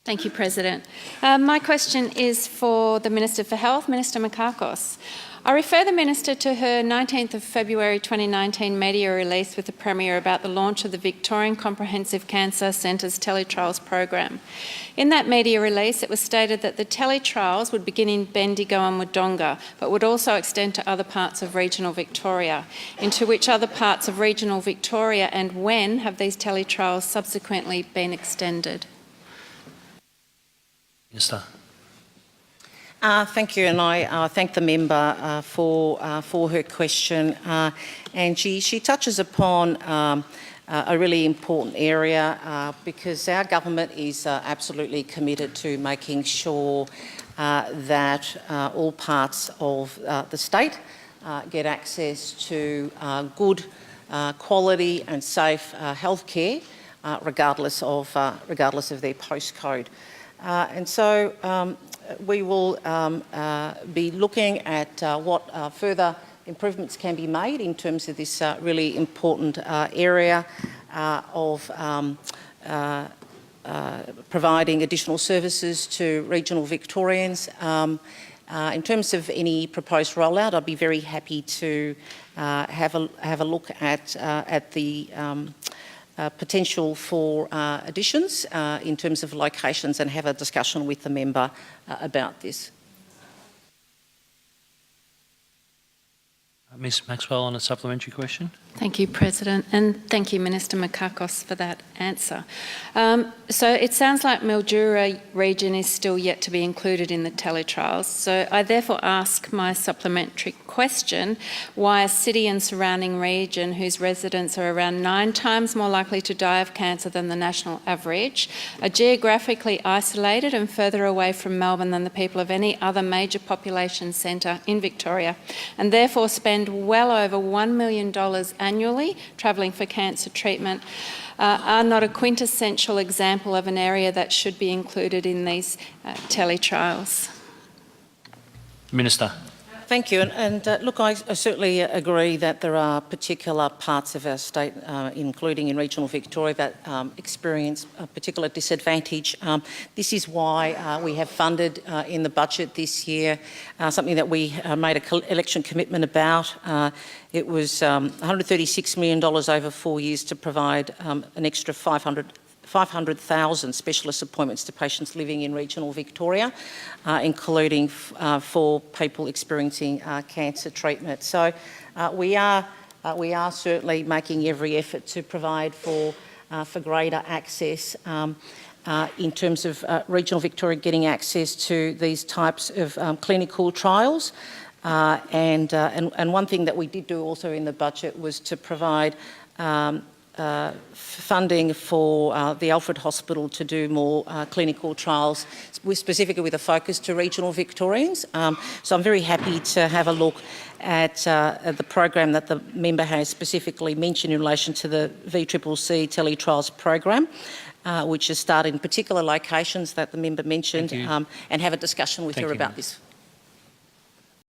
Thank you, President. My question is for the Minister for Health, Minister Makakos. I refer the Minister to her 19th of February 2019 media release with the Premier about the launch of the Victorian Comprehensive Cancer Centre's Teletrials program. In that media release, it was stated that the Teletrials would begin in Bendigo and Wodonga, but would also extend to other parts of regional Victoria. Into which other parts of regional Victoria and when have these Teletrials subsequently been extended? Minister. Thank you, and I thank the member for her question. And she touches upon a really important area because our government is absolutely committed to making sure that all parts of the state get access to good, quality and safe healthcare, regardless of their postcode. And so we will be looking at what further improvements can be made in terms of this really important area of providing additional services to regional Victorians. In terms of any proposed rollout, I'd be very happy to have a look at the potential for additions in terms of locations and have a discussion with the member about this. Ms Maxwell on a supplementary question. Thank you, President, and thank you, Minister Makakos, for that answer. So it sounds like Mildura region is still yet to be included in the Teletrials. So I therefore ask my supplementary question, why a city and surrounding region whose residents are around 9 times more likely to die of cancer than the national average, are geographically isolated and further away from Melbourne than the people of any other major population centre in Victoria, and therefore spend well over $1 million annually travelling for cancer treatment, are not a quintessential example of an area that should be included in these Teletrials. Minister. Thank you. And look, I certainly agree that there are particular parts of our state, including in regional Victoria, that experience a particular disadvantage. This is why we have funded in the budget this year something that we made an election commitment about. It was $136 million over 4 years to provide an extra 500,000 specialist appointments to patients living in regional Victoria, including for people experiencing cancer treatment. So we are certainly making every effort to provide for greater access in terms of regional Victoria getting access to these types of clinical trials. And one thing that we did do also in the budget was to provide funding for the Alfred Hospital to do more clinical trials, specifically with a focus to regional Victorians. So I'm very happy to have a look at the program that the member has specifically mentioned in relation to the VCCC Teletrials program, which has started in particular locations that the member mentioned, and have a discussion with her about this.